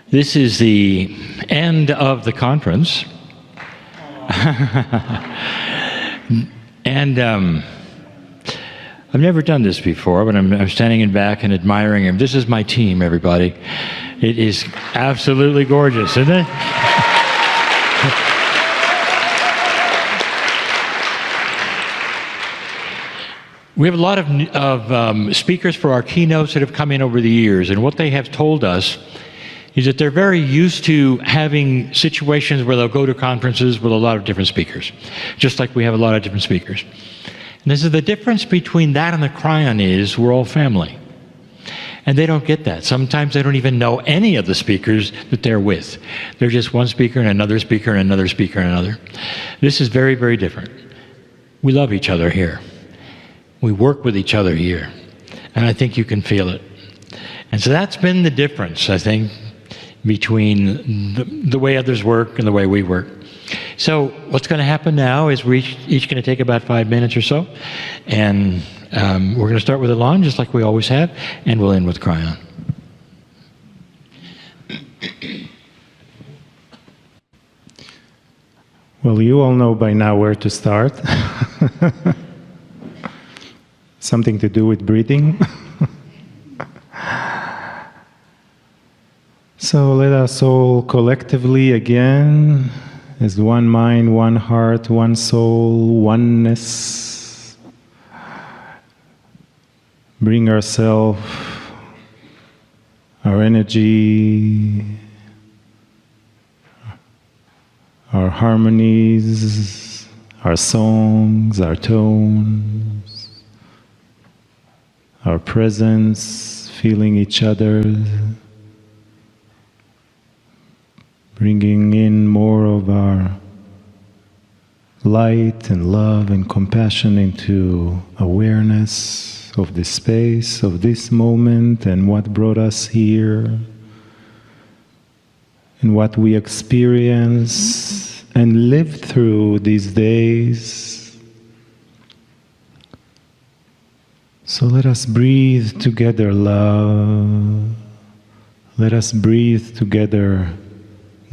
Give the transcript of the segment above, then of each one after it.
This is the end of the conference. And I've never done this before, but I'm standing in back and admiring him. This is my team, everybody. It is absolutely gorgeous, isn't it? We have a lot of speakers for our keynotes that have come in over the years, and what they have told us is that they're very used to having situations where they'll go to conferences with a lot of different speakers, just like we have a lot of different speakers. And this is the difference between that and the Kryon is we're all family. And they don't get that. Sometimes they don't even know any of the speakers that they're with. They're just one speaker and another speaker and another speaker and another. This is very, very different. We love each other here. We work with each other here. And I think you can feel it. And so that's been the difference, I think, between the way others work and the way we work. So what's going to happen now is we're each going to take about 5 minutes or so, and we're going to start with Elan, just like we always have, and we'll end with Kryon. Well, you all know by now where to start. Something to do with breathing. So let us all collectively again, as one mind, one heart, one soul, oneness, bring ourselves, our energy, our harmonies, our songs, our tones, our presence, feeling each other, bringing in more of our light and love and compassion into awareness of this space, of this moment, and what brought us here, and what we experience and lived through these days. So let us breathe together love. Let us breathe together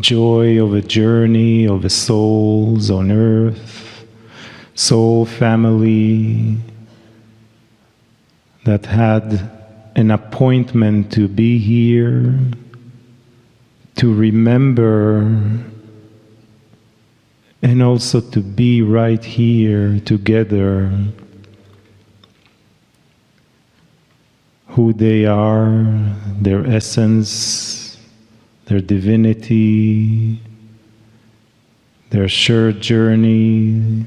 joy of a journey of the souls on earth, soul family that had an appointment to be here, to remember, and also to be right here together, who they are, their essence, their divinity, their shared journey,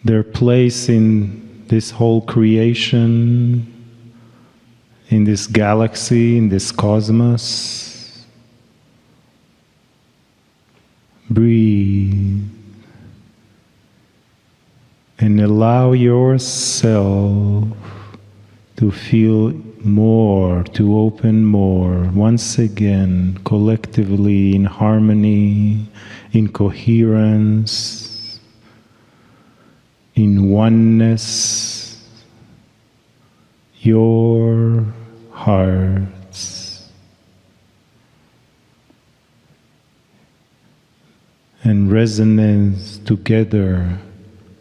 their place in this whole creation, in this galaxy, in this cosmos. Breathe and allow yourself to feel more, to open more, once again, collectively, in harmony, in coherence, in oneness, your hearts, and resonance together,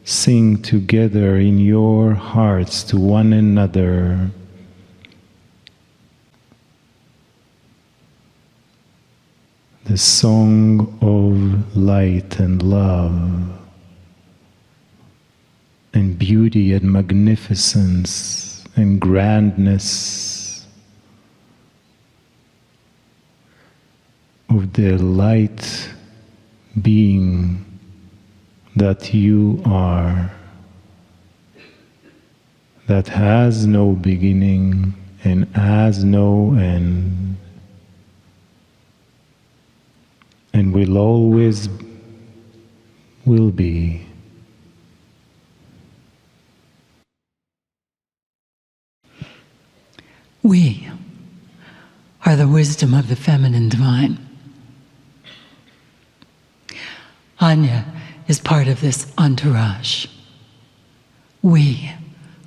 sing together in your hearts to one another. The song of light and love and beauty and magnificence and grandness of the light being that you are, that has no beginning and has no end, and will always will be. We are the wisdom of the feminine divine. Anya is part of this entourage. We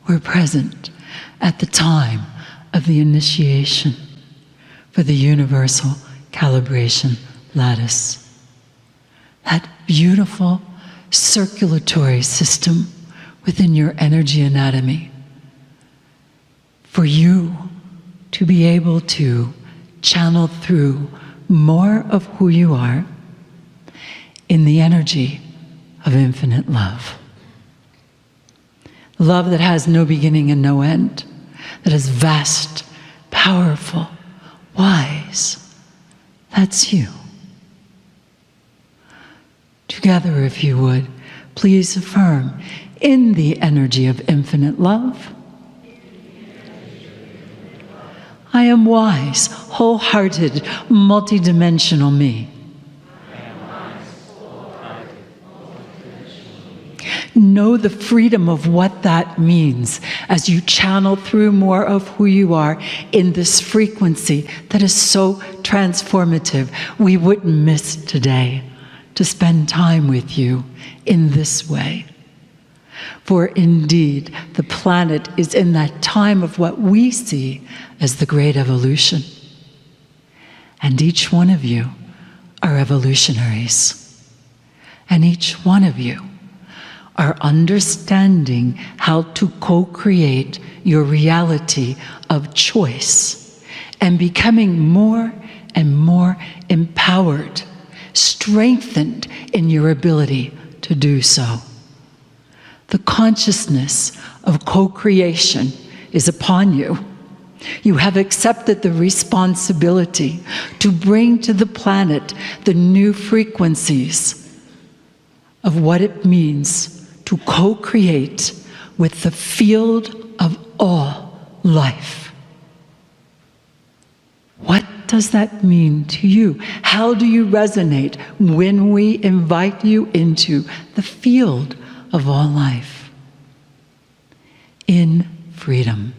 were present at the time of the initiation for the universal calibration lattice. That beautiful circulatory system within your energy anatomy, for you to be able to channel through more of who you are in the energy of infinite love. Love that has no beginning and no end, that is vast, powerful, wise. That's you. Together, if you would, please affirm, in the energy of infinite love, I am wise, wholehearted, multidimensional me. Know the freedom of what that means as you channel through more of who you are in this frequency that is so transformative. We wouldn't miss today to spend time with you in this way. For indeed, the planet is in that time of what we see as the great evolution. And each one of you are evolutionaries. And each one of you are understanding how to co-create your reality of choice and becoming more and more empowered, strengthened in your ability to do so. The consciousness of co-creation is upon you. You have accepted the responsibility to bring to the planet the new frequencies of what it means to co-create with the field of all life. What does that mean to you? How do you resonate when we invite you into the field of all life? In freedom.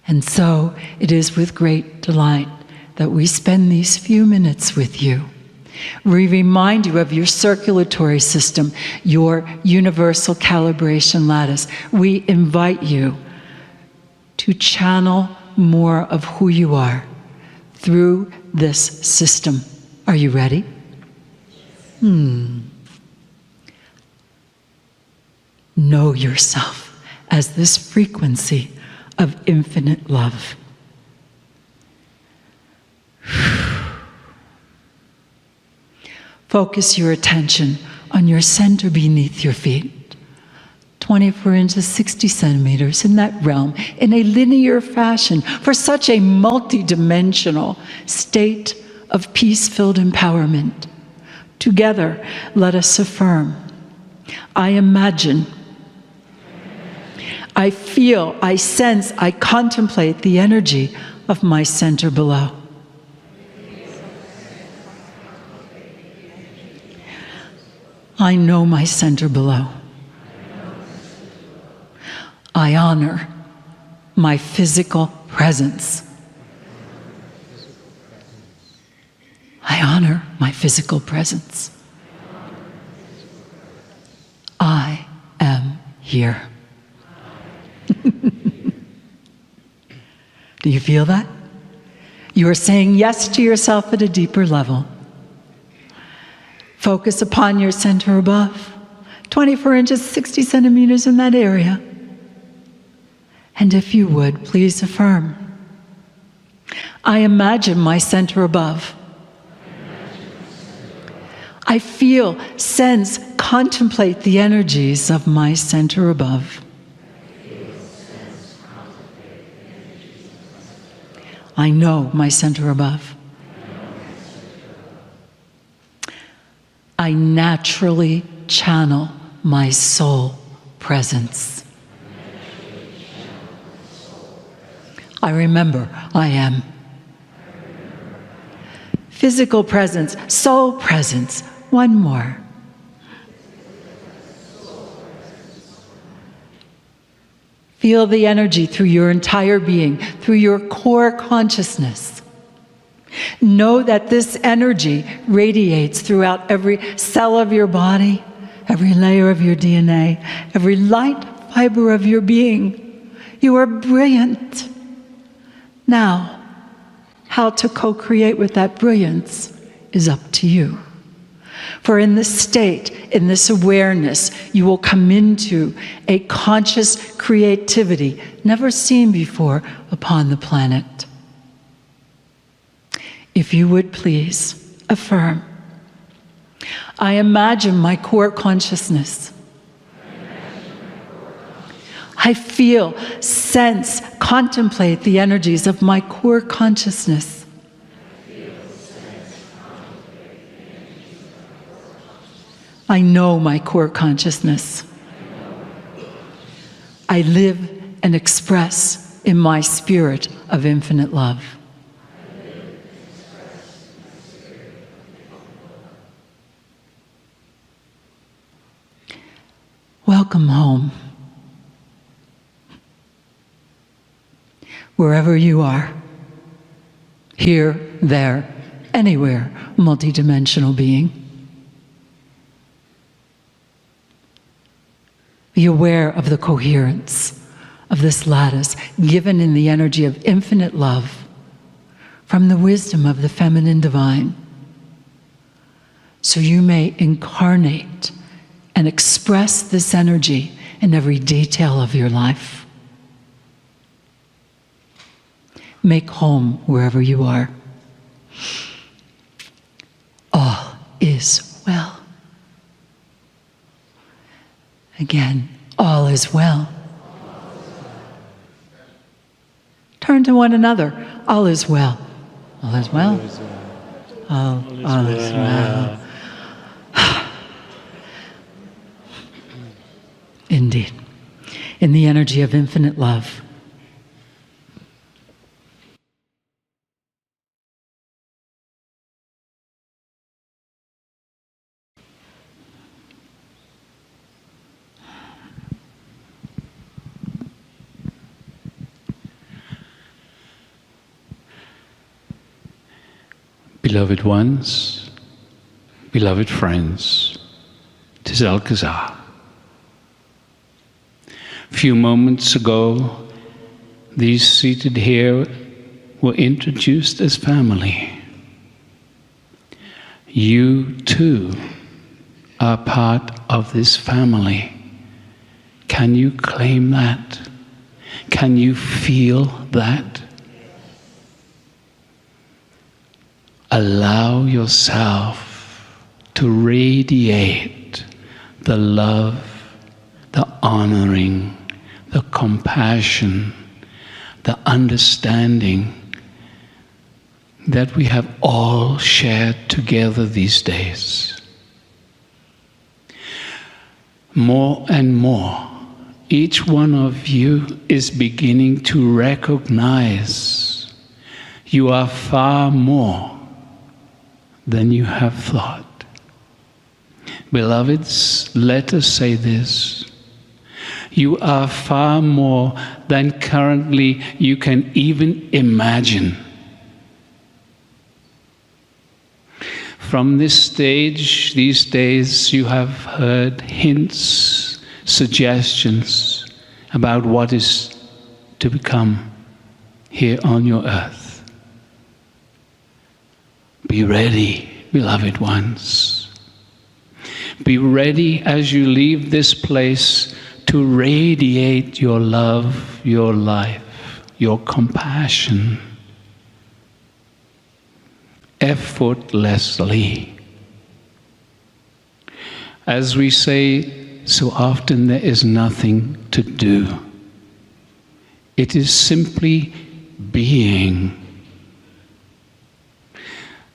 And so it is with great delight that we spend these few minutes with you. We remind you of your circulatory system, your universal calibration lattice. We invite you to channel more of who you are through this system. Are you ready? Know yourself as this frequency of infinite love. Focus your attention on your center beneath your feet. 24 inches, 60 centimeters, in that realm, in a linear fashion, for such a multidimensional state of peace-filled empowerment. Together, let us affirm, I imagine, I feel, I sense, I contemplate the energy of my center below. I know my center below. I honor my physical presence. I honor my physical presence. I am here. Do you feel that? You are saying yes to yourself at a deeper level. Focus upon your center above, 24 inches, 60 centimeters in that area. And if you would, please affirm, I imagine my center above. I feel, sense, contemplate the energies of my center above. I know my center above. I naturally channel my soul presence. I remember I am. Physical presence, soul presence. One more. Feel the energy through your entire being, through your core consciousness. Know that this energy radiates throughout every cell of your body, every layer of your DNA, every light fiber of your being. You are brilliant. Now, how to co-create with that brilliance is up to you. For in this state, in this awareness, you will come into a conscious creativity never seen before upon the planet. If you would please affirm, I imagine my core consciousness. I feel, sense, contemplate the energies of my core consciousness. I know my core consciousness. I live and express in my spirit of infinite love. Welcome home. Wherever you are, here, there, anywhere, multidimensional being. Be aware of the coherence of this lattice given in the energy of infinite love from the wisdom of the feminine divine, so you may incarnate and express this energy in every detail of your life. Make home wherever you are. All is well. Again, all is well. Turn to one another. All is well. All is well. All is well. Indeed. In the energy of infinite love. Beloved ones, beloved friends, 'tis Alcazar. A few moments ago, these seated here were introduced as family. You too are part of this family. Can you claim that? Can you feel that? Allow yourself to radiate the love, the honoring, the compassion, the understanding that we have all shared together these days. More and more, each one of you is beginning to recognize you are far more than you have thought. Beloveds, let us say this. You are far more than currently you can even imagine. From this stage, these days, you have heard hints, suggestions about what is to become here on your earth. Be ready, beloved ones. Be ready as you leave this place to radiate your love, your life, your compassion, effortlessly. As we say so often, there is nothing to do. It is simply being.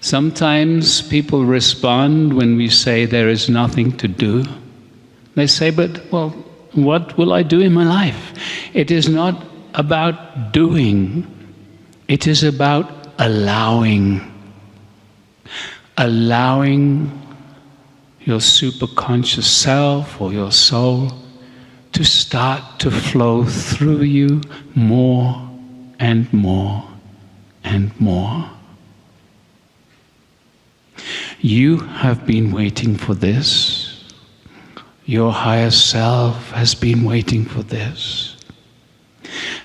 Sometimes people respond when we say there is nothing to do. They say, but, well, what will I do in my life? It is not about doing. It is about allowing. Allowing your superconscious self or your soul to start to flow through you more and more and more. You have been waiting for this. Your higher self has been waiting for this.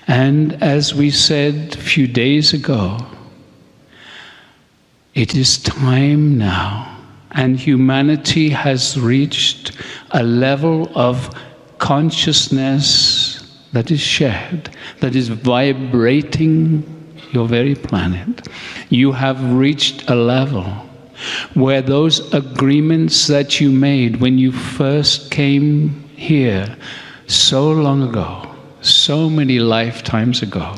And as we said a few days ago, it is time now, and humanity has reached a level of consciousness that is shared, that is vibrating your very planet. You have reached a level where those agreements that you made when you first came here so long ago, so many lifetimes ago,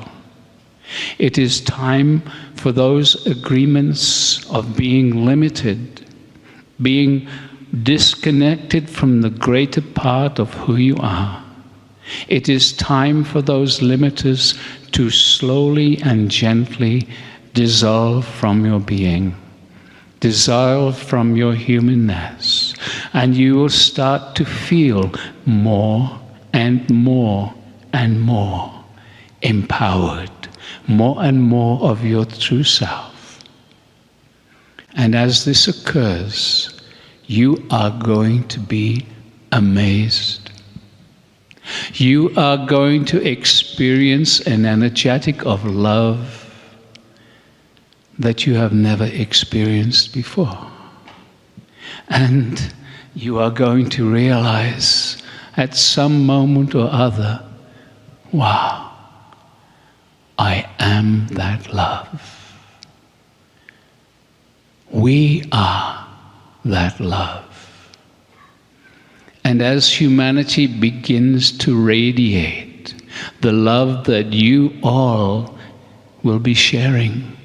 it is time for those agreements of being limited, being disconnected from the greater part of who you are. It is time for those limiters to slowly and gently dissolve from your being, dissolve from your humanness, and you will start to feel more and more and more empowered, more and more of your true self. And as this occurs, you are going to be amazed. You are going to experience an energetic of love that you have never experienced before. And you are going to realize at some moment or other, wow, I am that love. We are that love. And as humanity begins to radiate the love that you all will be sharing,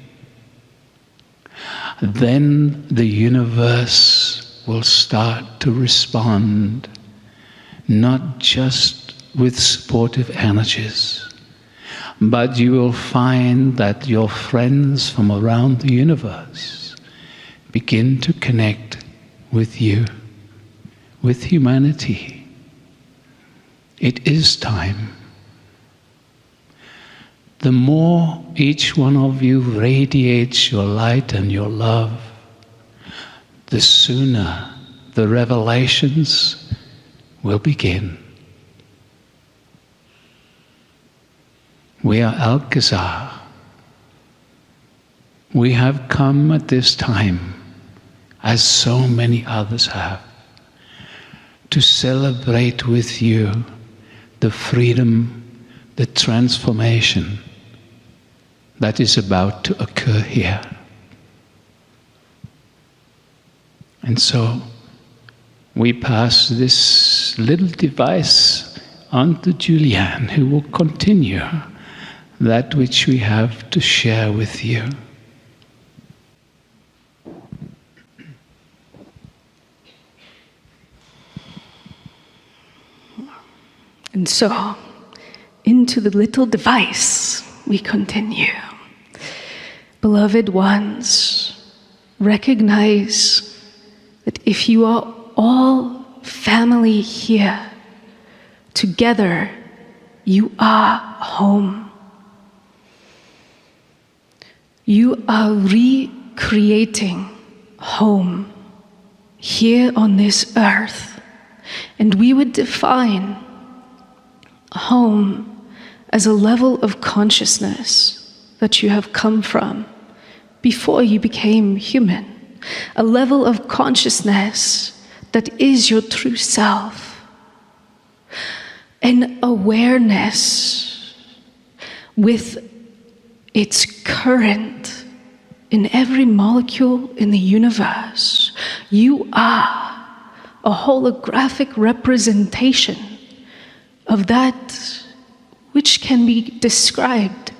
then the universe will start to respond, not just with supportive energies, but you will find that your friends from around the universe begin to connect with you, with humanity. It is time. The more each one of you radiates your light and your love, the sooner the revelations will begin. We are Alcazar. We have come at this time, as so many others have, to celebrate with you the freedom, the transformation that is about to occur here. And so we pass this little device on to Julianne, who will continue that which we have to share with you. And so, into the little device we continue. Beloved ones, recognize that if you are all family here, together you are home. You are recreating home here on this earth. And we would define home as a level of consciousness that you have come from before you became human, a level of consciousness that is your true self, an awareness with its current in every molecule in the universe. You are a holographic representation of that which can be described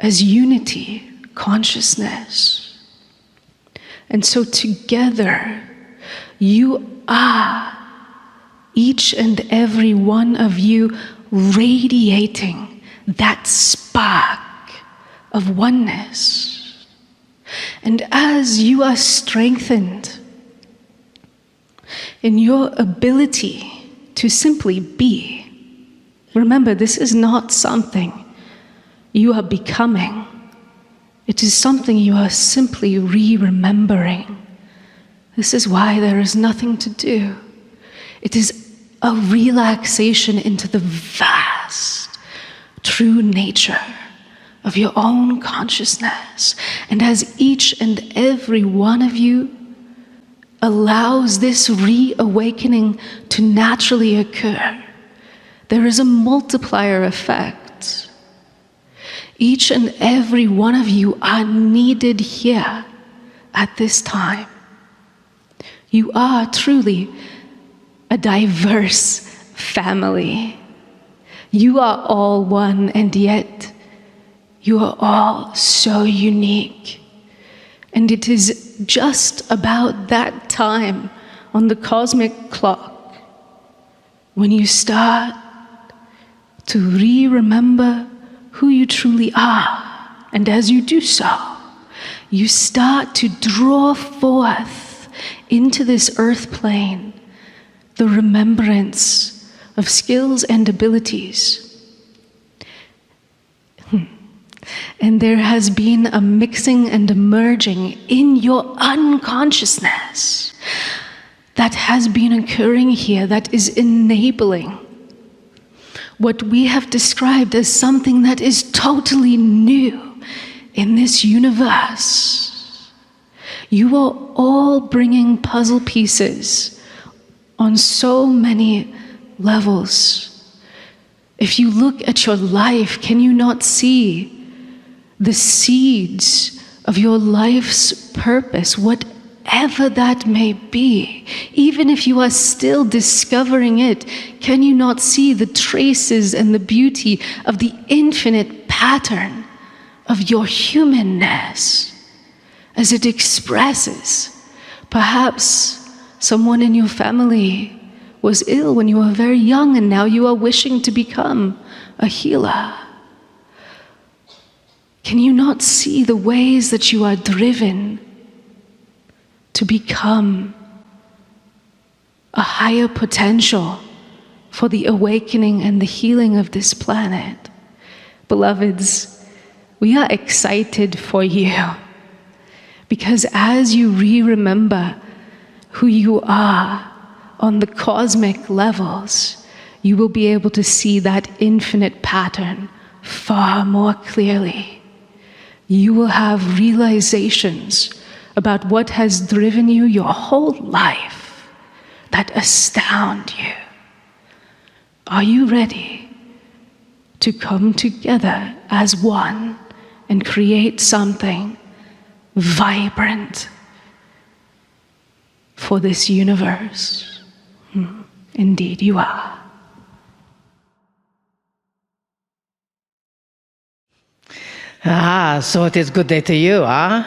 as unity, consciousness. And so together, you are, each and every one of you, radiating that spark of oneness. And as you are strengthened in your ability to simply be, remember, this is not something you are becoming. It is something you are simply re-remembering. This is why there is nothing to do. It is a relaxation into the vast true nature of your own consciousness. And as each and every one of you allows this reawakening to naturally occur, there is a multiplier effect. Each and every one of you are needed here at this time. You are truly a diverse family. You are all one, and yet you are all so unique. And it is just about that time on the cosmic clock when you start to remember who you truly are. And as you do so, you start to draw forth into this earth plane the remembrance of skills and abilities. And there has been a mixing and a merging in your unconsciousness that has been occurring here, that is enabling what we have described as something that is totally new in this universe. You are all bringing puzzle pieces on so many levels. If you look at your life, can you not see the seeds of your life's purpose, whatever that may be? Even if you are still discovering it, can you not see the traces and the beauty of the infinite pattern of your humanness as it expresses? Perhaps someone in your family was ill when you were very young, and now you are wishing to become a healer. Can you not see the ways that you are driven to become a higher potential for the awakening and the healing of this planet? Beloveds, we are excited for you, because as you remember who you are on the cosmic levels, you will be able to see that infinite pattern far more clearly. You will have realizations about what has driven you your whole life that astound you. Are you ready to come together as one and create something vibrant for this universe? Indeed, you are. So it is good day to you, huh?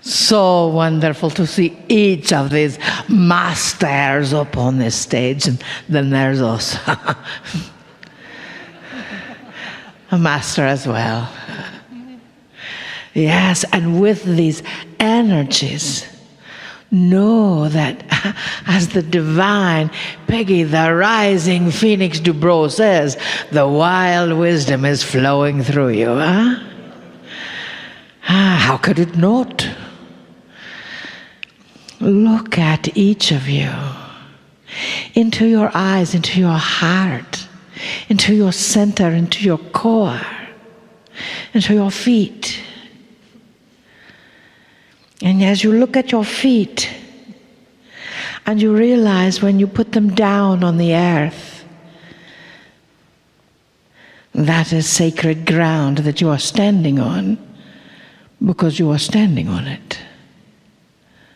So wonderful to see each of these masters up on this stage, and then there's us. A master as well. Yes, and with these energies, know that as the divine Peggy, the rising Phoenix Dubrow says, the wild wisdom is flowing through you. Huh? How could it not? Look at each of you, into your eyes, into your heart, into your center, into your core, into your feet. And as you look at your feet, and you realize when you put them down on the earth, that is sacred ground that you are standing on, because you are standing on it.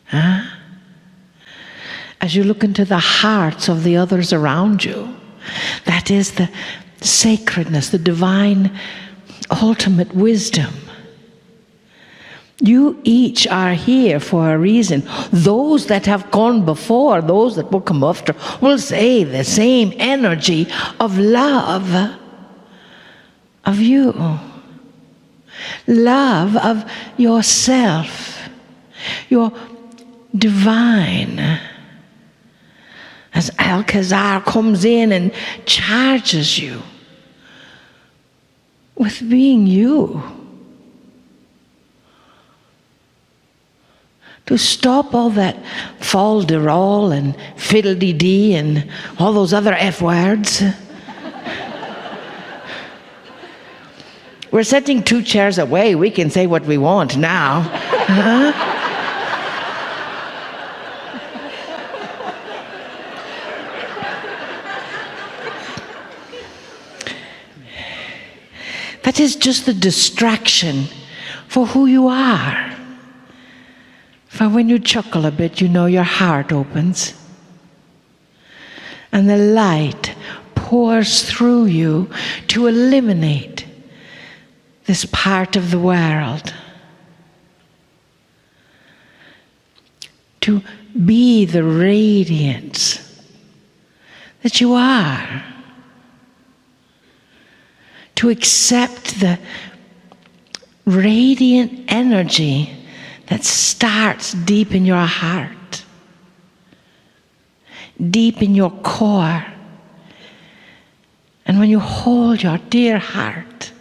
Huh? As you look into the hearts of the others around you, that is the sacredness, the divine ultimate wisdom. You each are here for a reason. Those that have gone before, those that will come after, will say the same energy of love of you. Love of yourself, your divine. As Alcazar comes in and charges you with being you. To stop all that fol-de-rol and fiddle-dee-dee and all those other F words. We're sitting 2 chairs away. We can say what we want now. That is just the distraction for who you are. For when you chuckle a bit, you know your heart opens. And the light pours through you to eliminate this part of the world. To be the radiance that you are. To accept the radiant energy that starts deep in your heart, deep in your core. And when you hold your dear heart,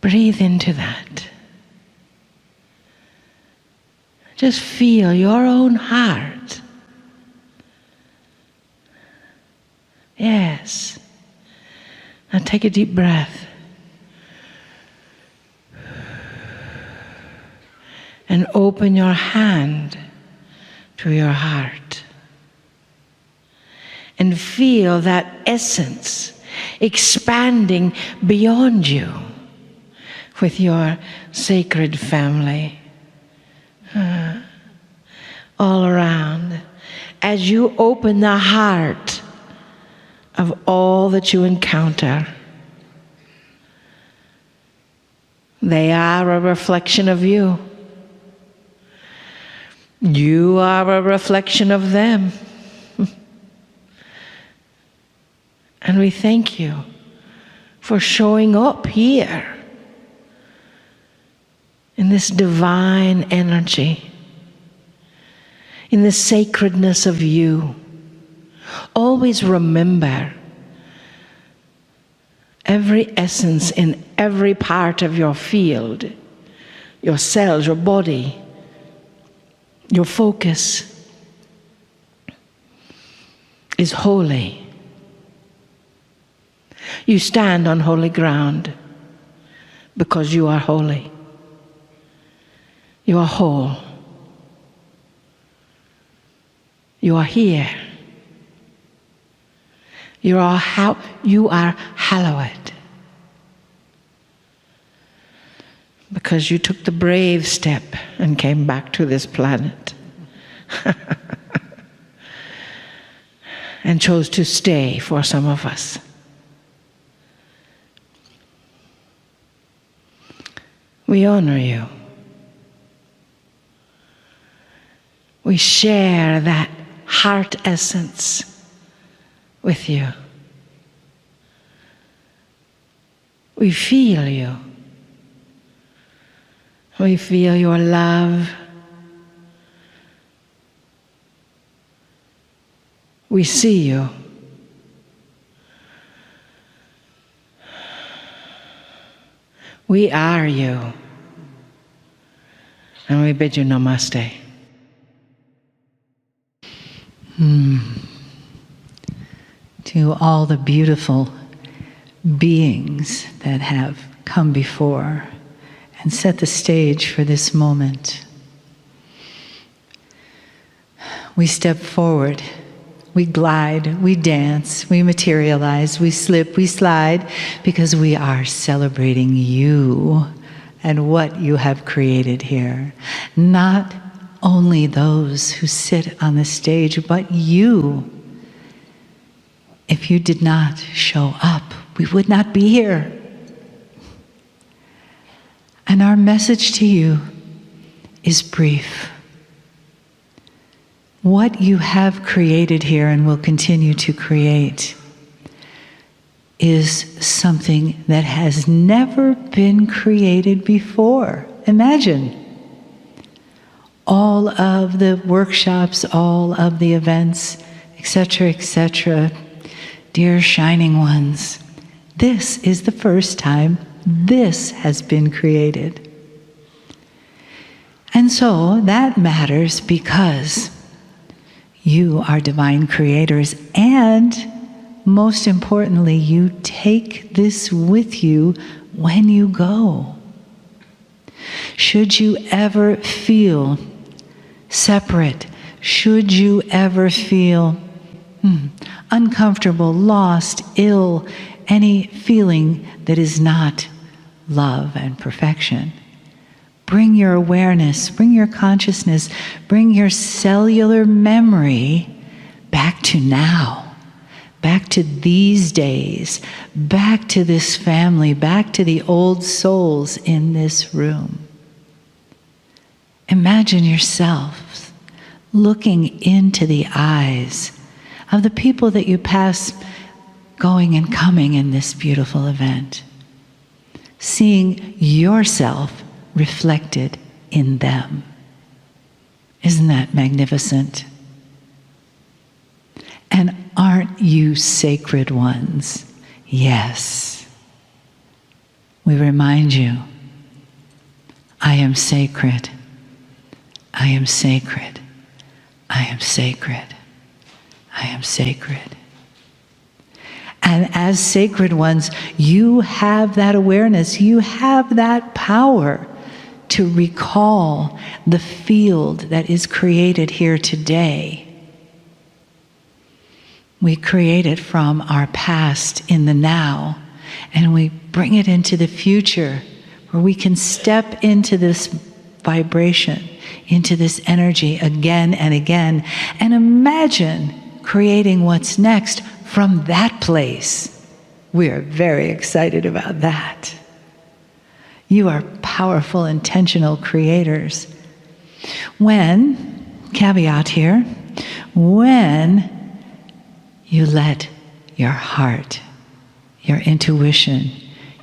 breathe into that. Just feel your own heart. Yes. Now take a deep breath. And open your hand to your heart. And feel that essence expanding beyond you with your sacred family. All around. As you open the heart of all that you encounter, they are a reflection of you. You are a reflection of them. And we thank you for showing up here in this divine energy, in the sacredness of you. Always remember every essence in every part of your field, your cells, your body, your focus is holy. You stand on holy ground because you are holy. You are whole. You are here. You are hallowed because you took the brave step and came back to this planet and chose to stay for some of us. We honor you. We share that heart essence with you. We feel you. We feel your love. We see you. We are you. And we bid you namaste. To all the beautiful beings that have come before and set the stage for this moment. We step forward, we glide, we dance, we materialize, we slip, we slide, because we are celebrating you and what you have created here. Not only those who sit on the stage, but you. If you did not show up, we would not be here. And our message to you is brief. What you have created here and will continue to create is something that has never been created before. Imagine all of the workshops, all of the events, etc., etc. Dear shining ones, this is the first time this has been created. And so that matters because you are divine creators, and most importantly, you take this with you when you go. Should you ever feel separate, should you ever feel uncomfortable, lost, ill, any feeling that is not love and perfection, bring your awareness, bring your consciousness, bring your cellular memory back to now, back to these days, back to this family, back to the old souls in this room. Imagine yourself looking into the eyes of the people that you pass going and coming in this beautiful event, seeing yourself reflected in them. Isn't that magnificent? And aren't you sacred ones? Yes. We remind you, I am sacred. I am sacred. I am sacred. I am sacred. And as sacred ones, you have that awareness, you have that power to recall the field that is created here today. We create it from our past in the now, and we bring it into the future, where we can step into this vibration, into this energy again and again, and imagine creating what's next from that place. We are very excited about that. You are powerful, intentional creators. When, caveat here, when you let your heart, your intuition,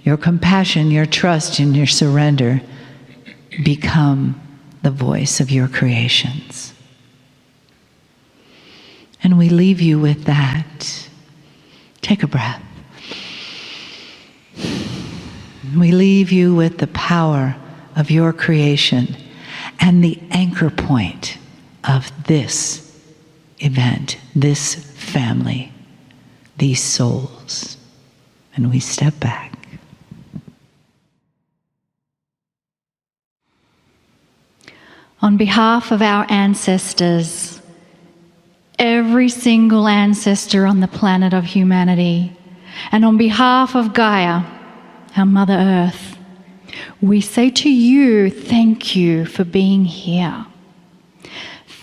your compassion, your trust, and your surrender become the voice of your creations. And we leave you with that. Take a breath. We leave you with the power of your creation and the anchor point of this event, this family, these souls. And we step back. On behalf of our ancestors, every single ancestor on the planet of humanity, and on behalf of Gaia, our Mother Earth, we say to you, thank you for being here.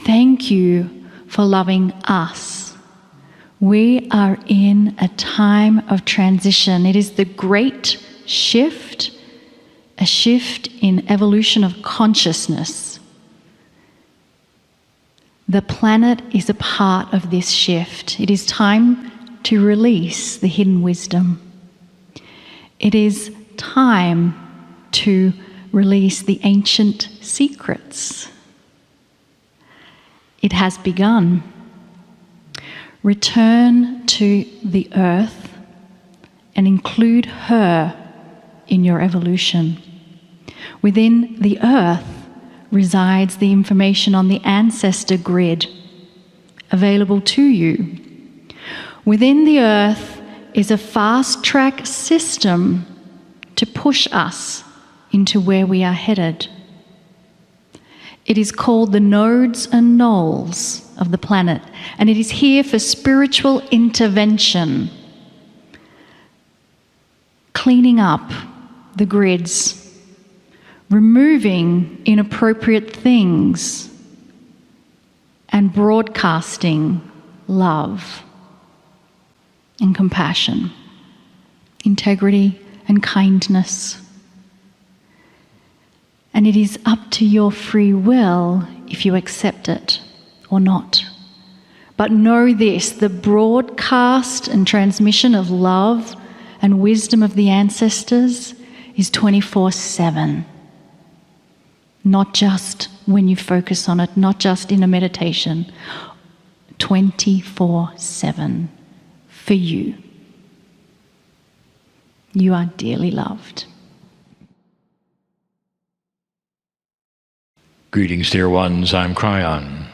Thank you for loving us. We are in a time of transition. It is the great shift, a shift in evolution of consciousness. The planet is a part of this shift. It is time to release the hidden wisdom. It is time to release the ancient secrets. It has begun. Return to the earth and include her in your evolution. Within the earth resides the information on the ancestor grid available to you. Within the earth is a fast-track system to push us into where we are headed. It is called the nodes and knolls of the planet, and it is here for spiritual intervention, cleaning up the grids, removing inappropriate things, and broadcasting love and compassion, integrity and kindness. And it is up to your free will if you accept it or not. But know this, the broadcast and transmission of love and wisdom of the ancestors is 24/7. Not just when you focus on it, not just in a meditation. 24/7 for you. You are dearly loved. Greetings, dear ones. I'm Cryon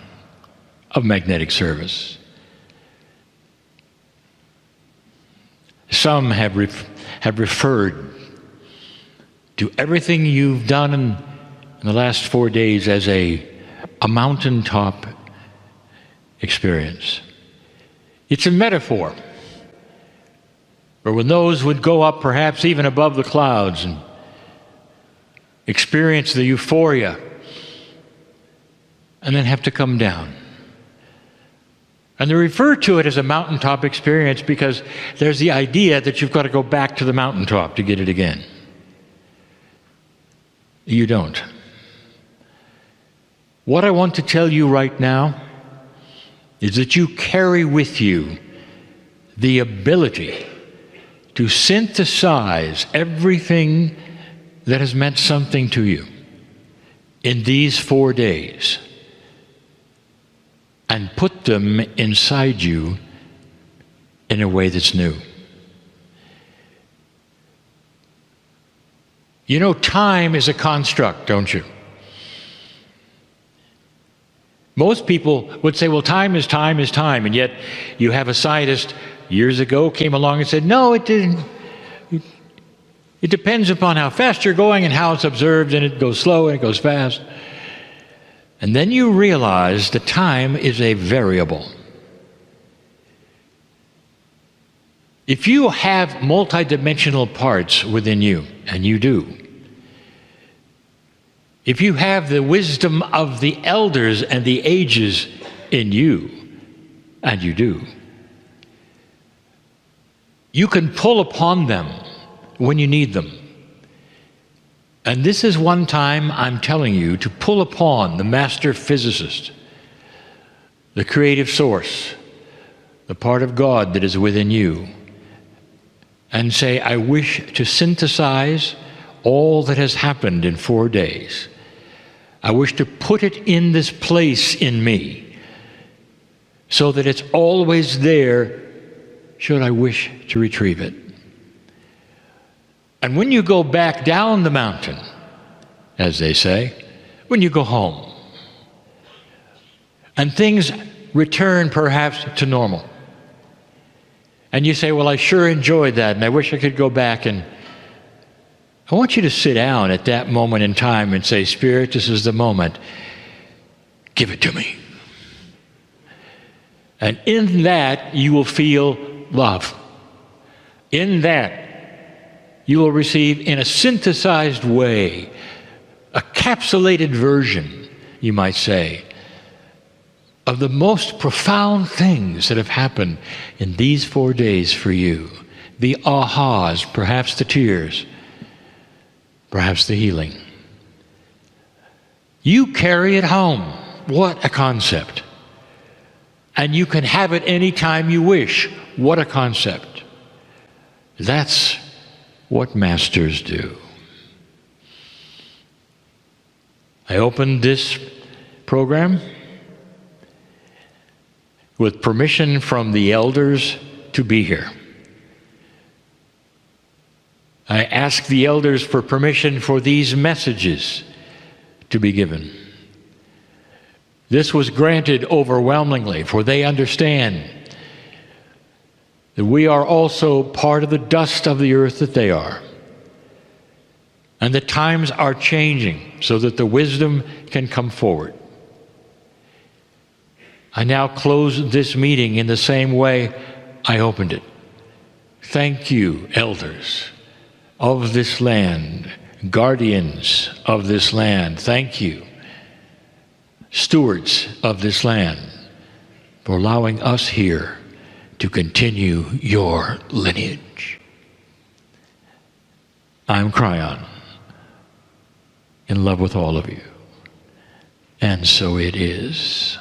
of Magnetic Service. Some have referred to everything you've done in the last 4 days as a mountaintop experience. It's a metaphor for when those would go up perhaps even above the clouds and experience the euphoria and then have to come down. And they refer to it as a mountaintop experience because there's the idea that you've got to go back to the mountaintop to get it again. You don't. What I want to tell you right now is that you carry with you the ability to synthesize everything that has meant something to you in these 4 days and put them inside you in a way that's new. You know, time is a construct, don't you? Most people would say, well, time is time is time, and yet you have a scientist years ago came along and said, no, it didn't. It depends upon how fast you're going and how it's observed, and it goes slow and it goes fast. And then you realize that time is a variable. If you have multidimensional parts within you, and you do, if you have the wisdom of the elders and the ages in you, and you do, you can pull upon them when you need them. And this is one time I'm telling you to pull upon the master physicist, the creative source, the part of God that is within you, and say, I wish to synthesize all that has happened in 4 days. I wish to put it in this place in me so that it's always there should I wish to retrieve it. And when you go back down the mountain, as they say, when you go home, and things return perhaps to normal, and you say, well, I sure enjoyed that, and I wish I could go back, and I want you to sit down at that moment in time and say, Spirit, this is the moment. Give it to me. And in that, you will feel love. In that, you will receive in a synthesized way, a capsulated version, you might say, of the most profound things that have happened in these 4 days for you. The ahas, perhaps the tears, perhaps the healing. You carry it home. What a concept. And you can have it any time you wish. What a concept. That's what masters do. I opened this program with permission from the elders to be here. I asked the elders for permission for these messages to be given. This was granted overwhelmingly, for they understand that we are also part of the dust of the earth that they are. And the times are changing so that the wisdom can come forward. I now close this meeting in the same way I opened it. Thank you, elders of this land, guardians of this land. Thank you, stewards of this land, for allowing us here to continue your lineage. I'm Cryon, in love with all of you, and so it is.